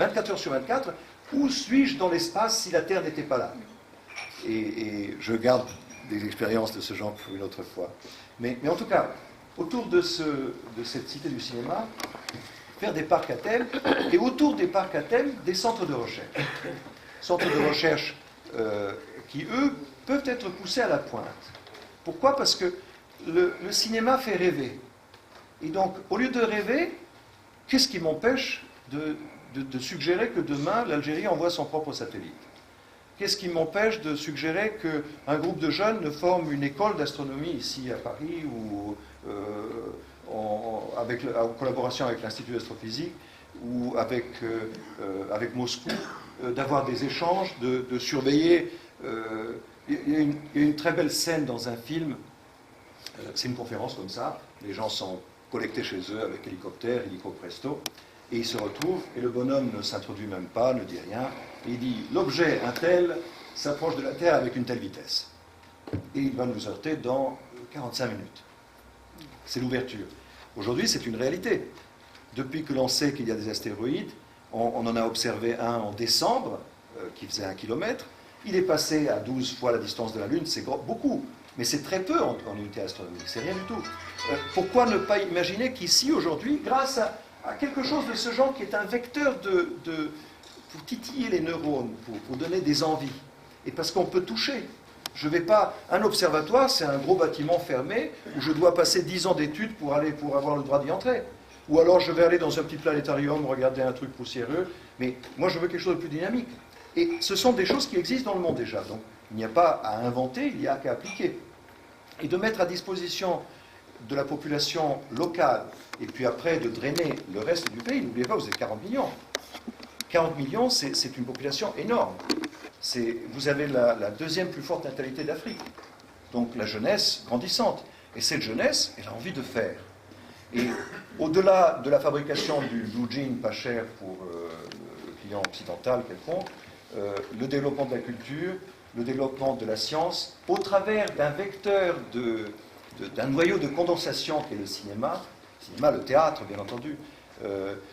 24 heures sur 24, où suis-je dans l'espace si la Terre n'était pas là? Et je garde des expériences de ce genre pour une autre fois. Mais en tout cas, autour de cette cité du cinéma, faire des parcs à thème, et autour des parcs à thème, des centres de recherche. Centres de recherche qui, eux, peuvent être poussés à la pointe. Pourquoi? Parce que le cinéma fait rêver. Et donc, au lieu de rêver, qu'est-ce qui m'empêche de suggérer que demain, l'Algérie envoie son propre satellite? Qu'est-ce qui m'empêche de suggérer qu'un groupe de jeunes ne forme une école d'astronomie ici à Paris ou en collaboration avec l'Institut d'astrophysique ou avec Moscou, d'avoir des échanges, de surveiller. Il y a une très belle scène dans un film, c'est une conférence comme ça, les gens sont collectés chez eux avec hélicoptère, illico presto, et ils se retrouvent, et le bonhomme ne s'introduit même pas, ne dit rien, et il dit « l'objet un tel s'approche de la Terre avec une telle vitesse, et il va nous heurter dans 45 minutes ». C'est l'ouverture. Aujourd'hui, c'est une réalité. Depuis que l'on sait qu'il y a des astéroïdes, on en a observé un en décembre, qui faisait 1 kilomètre, il est passé à 12 fois la distance de la Lune, c'est beaucoup, mais c'est très peu en unité astronomique, c'est rien du tout. Pourquoi ne pas imaginer qu'ici, aujourd'hui, grâce à quelque chose de ce genre qui est un vecteur pour titiller les neurones, pour donner des envies, et parce qu'on peut toucher. Je vais pas. Un observatoire, c'est un gros bâtiment fermé où je dois passer 10 ans d'études pour avoir le droit d'y entrer. Ou alors je vais aller dans un petit planétarium, regarder un truc poussiéreux, mais moi je veux quelque chose de plus dynamique. Et ce sont des choses qui existent dans le monde déjà. Donc il n'y a pas à inventer, il n'y a qu'à appliquer. Et de mettre à disposition de la population locale, et puis après de drainer le reste du pays. N'oubliez pas, vous êtes 40 millions. 40 millions, c'est une population énorme. Vous avez la deuxième plus forte natalité d'Afrique. Donc la jeunesse grandissante. Et cette jeunesse, elle a envie de faire. Et au-delà de la fabrication du blue jean pas cher pour le client occidental quelconque, le développement de la culture, le développement de la science, au travers d'un vecteur d'un noyau de condensation qui est le cinéma, le théâtre bien entendu.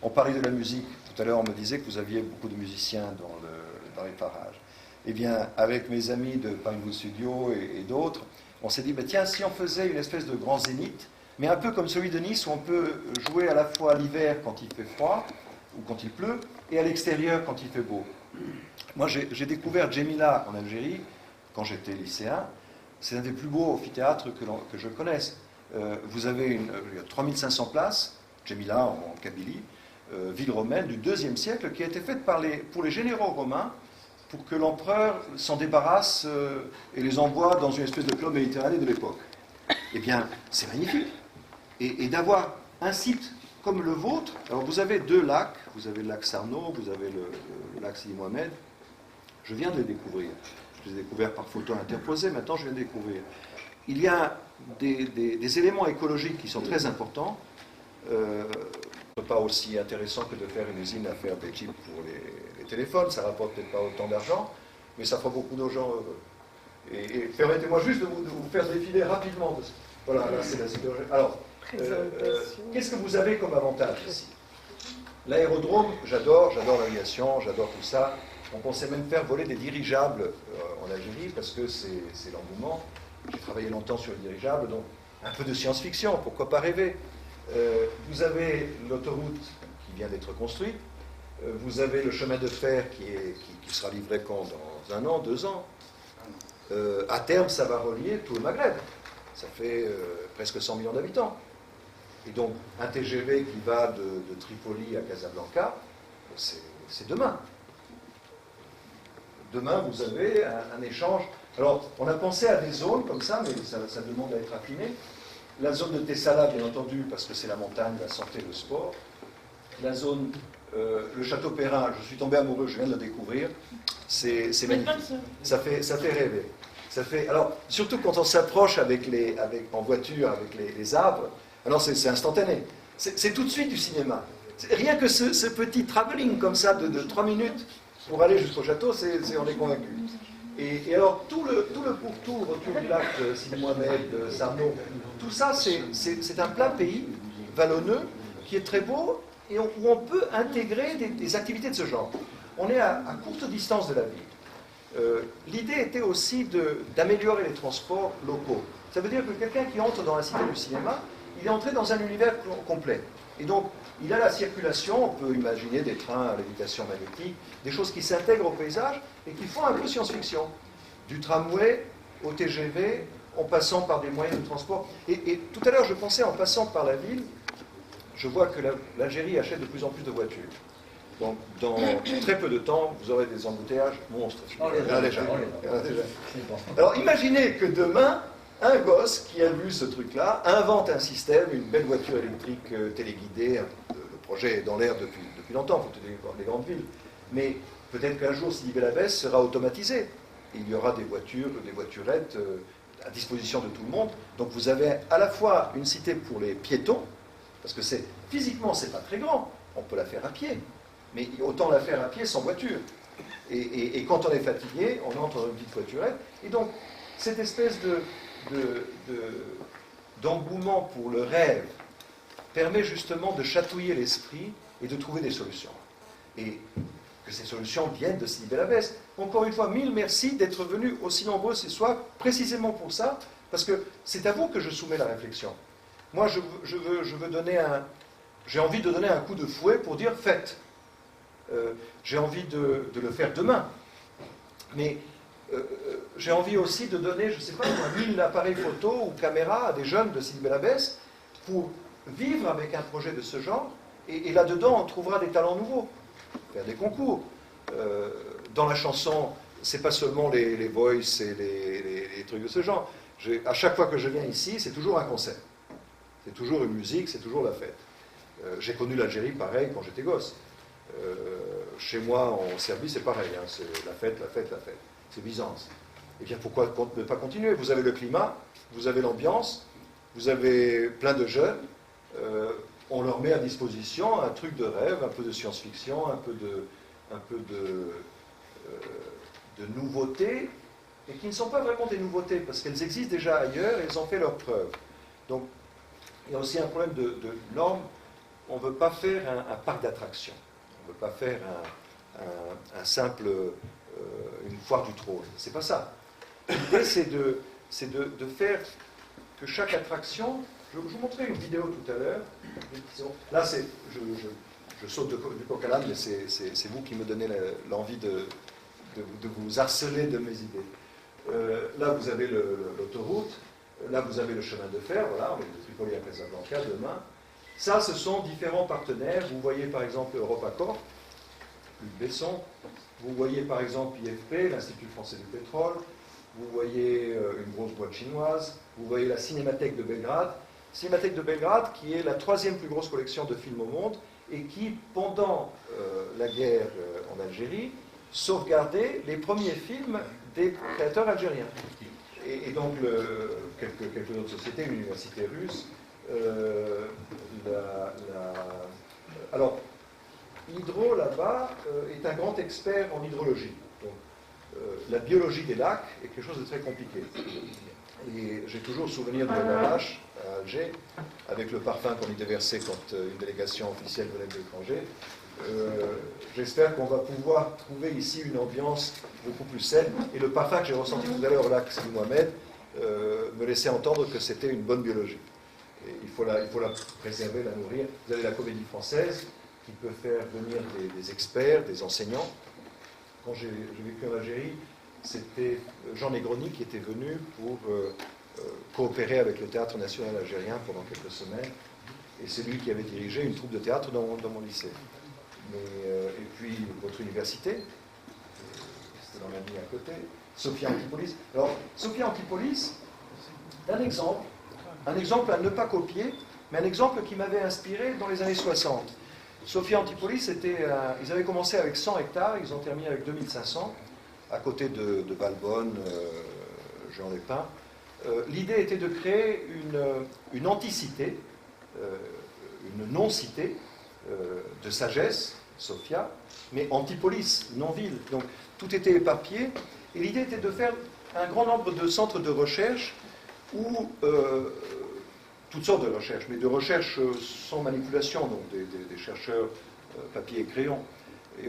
On parlait de la musique, tout à l'heure on me disait que vous aviez beaucoup de musiciens dans les parages. Eh bien, avec mes amis de Pinewood Studio et d'autres, on s'est dit, tiens, si on faisait une espèce de grand zénith, mais un peu comme celui de Nice, où on peut jouer à la fois l'hiver quand il fait froid, ou quand il pleut, et à l'extérieur quand il fait beau. Moi, j'ai découvert Djemila en Algérie, quand j'étais lycéen. C'est un des plus beaux amphithéâtres que je connaisse. Vous avez 3500 places, Djemila en Kabylie, ville romaine du IIe siècle, qui a été faite pour les généraux romains, pour que l'empereur s'en débarrasse et les envoie dans une espèce de club méditerranéen de l'époque. Eh bien, c'est magnifique. Et d'avoir un site comme le vôtre, alors vous avez 2 lacs, vous avez le lac Sarno, vous avez le lac Sidi Mohamed, je viens de les découvrir. Je les ai découverts par photo interposée, maintenant je viens de les découvrir. Il y a des éléments écologiques qui sont très importants, pas aussi intéressant que de faire une usine à faire des chips pour les téléphones, ça rapporte peut-être pas autant d'argent, mais ça fera beaucoup de gens heureux. Et permettez-moi juste de vous faire défiler rapidement. Voilà, là c'est la sidérurgie. Alors, qu'est-ce que vous avez comme avantage ici? L'aérodrome, j'adore l'aviation, j'adore tout ça. Donc on sait même faire voler des dirigeables en Algérie parce que c'est l'engouement. J'ai travaillé longtemps sur les dirigeables, donc un peu de science-fiction, pourquoi pas rêver. Vous avez l'autoroute qui vient d'être construite, vous avez le chemin de fer qui sera livré quand? Dans 1 an, 2 ans. À terme, ça va relier tout le Maghreb. Ça fait presque 100 millions d'habitants. Et donc, un TGV qui va de Tripoli à Casablanca, c'est demain. Demain, vous avez un échange. Alors, on a pensé à des zones comme ça, mais ça demande à être affiné. La zone de Tessala, bien entendu, parce que c'est la montagne, la santé, le sport. La zone, le château Perrin, je suis tombé amoureux, je viens de le découvrir. C'est magnifique. Ça fait rêver. Alors, surtout quand on s'approche en voiture avec les arbres, alors c'est instantané. C'est tout de suite du cinéma. Rien que ce petit travelling comme ça de 3 minutes pour aller jusqu'au château, on est convaincu. Et alors, tout le pourtour autour du lac de Sidi Mohamed, de Sarno, tout ça, c'est un plein pays vallonneux qui est très beau et où on peut intégrer des activités de ce genre. On est à courte distance de la ville. L'idée était aussi d'améliorer les transports locaux. Ça veut dire que quelqu'un qui entre dans la cité du cinéma, il est entré dans un univers complet. Et donc, il a la circulation, on peut imaginer des trains à lévitation magnétique, des choses qui s'intègrent au paysage et qui font un peu science-fiction. Du tramway au TGV, en passant par des moyens de transport. Et tout à l'heure, je pensais, en passant par la ville, je vois que l'Algérie achète de plus en plus de voitures. Donc, dans très peu de temps, vous aurez des embouteillages monstres. Alors, imaginez que demain, un gosse qui a vu ce truc-là invente un système, une belle voiture électrique téléguidée. Le projet est dans l'air depuis longtemps, pour toutes les grandes villes. Mais peut-être qu'un jour, Sidi Bel Abbès sera automatisé. Il y aura des voitures, des voiturettes à disposition de tout le monde. Donc vous avez à la fois une cité pour les piétons, parce que physiquement, c'est pas très grand. On peut la faire à pied. Mais autant la faire à pied sans voiture. Et quand on est fatigué, on entre dans une petite voiturette. Et donc, cette espèce d'engouement pour le rêve permet justement de chatouiller l'esprit et de trouver des solutions. Et que ces solutions viennent de Sidi Bel Abbès. Encore une fois, mille merci d'être venus aussi nombreux ce soir, précisément pour ça, parce que c'est à vous que je soumets la réflexion. Moi, j'ai envie de donner un coup de fouet pour dire faites. J'ai envie de le faire demain. Mais j'ai envie aussi de donner, je ne sais pas, 1000 appareils photo ou caméras à des jeunes de Sidi Bel Abbès pour vivre avec un projet de ce genre. Et là-dedans, on trouvera des talents nouveaux. Faire des concours. Dans la chanson, c'est pas seulement les voice et les trucs de ce genre. À chaque fois que je viens ici, c'est toujours un concert. C'est toujours une musique, c'est toujours la fête. J'ai connu l'Algérie pareil quand j'étais gosse. Chez moi, en Serbie, c'est pareil. Hein, c'est la fête, la fête, la fête. C'est Byzance. Eh bien, pourquoi ne pas continuer? Vous avez le climat, vous avez l'ambiance, vous avez plein de jeunes. On leur met à disposition un truc de rêve, un peu de science-fiction, un peu de nouveautés, et qui ne sont pas vraiment des nouveautés, parce qu'elles existent déjà ailleurs et elles ont fait leurs preuves. Donc, il y a aussi un problème de normes. On ne veut pas faire un parc d'attractions. On ne veut pas faire un simple, une foire du trône. C'est pas ça. L'idée, c'est de faire que chaque attraction... Je vous montrais une vidéo tout à l'heure. Là, je saute du coq à l'âne, mais c'est vous qui me donnez l'envie de vous harceler de mes idées. Là, vous avez l'autoroute. Là, vous avez le chemin de fer. Voilà, on est de Tripoli à Casablanca demain. Ça, ce sont différents partenaires. Vous voyez par exemple EuropaCorp, Luc Besson. Vous voyez par exemple IFP, l'Institut français du pétrole. Vous voyez une grosse boîte chinoise. Vous voyez la Cinémathèque de Belgrade. Cinémathèque de Belgrade, qui est la 3e plus grosse collection de films au monde et qui, pendant la guerre en Algérie, sauvegardait les premiers films des créateurs algériens. Et donc, quelques autres sociétés, l'université russe. Alors, Hydro, là-bas, est un grand expert en hydrologie. Donc, la biologie des lacs est quelque chose de très compliqué. Et j'ai toujours souvenir de la vache à Alger, avec le parfum qu'on y déversait quand une délégation officielle venait de l'étranger. J'espère qu'on va pouvoir trouver ici une ambiance beaucoup plus saine. Et le parfum que j'ai ressenti tout à l'heure au lac Sidi Mohamed me laissait entendre que c'était une bonne biologie. Et il faut la préserver, la nourrir. Vous avez la Comédie Française qui peut faire venir des experts, des enseignants. Quand j'ai vécu en Algérie, c'était Jean Negroni qui était venu pour coopérer avec le Théâtre National Algérien pendant quelques semaines. Et c'est lui qui avait dirigé une troupe de théâtre dans mon lycée. Et puis votre université, c'était dans la ligne à côté, Sophia Antipolis. Alors, Sophia Antipolis, un exemple à ne pas copier, mais un exemple qui m'avait inspiré dans les années 60. Sophia Antipolis, ils avaient commencé avec 100 hectares, ils ont terminé avec 2500. À côté de Valbonne, Jean Lépin. L'idée était de créer une anticité, une non-cité de sagesse, Sophia, mais antipolis, non-ville. Donc tout était éparpillé. Et l'idée était de faire un grand nombre de centres de recherche où toutes sortes de recherches, mais de recherches sans manipulation, donc des chercheurs papier et crayon. Et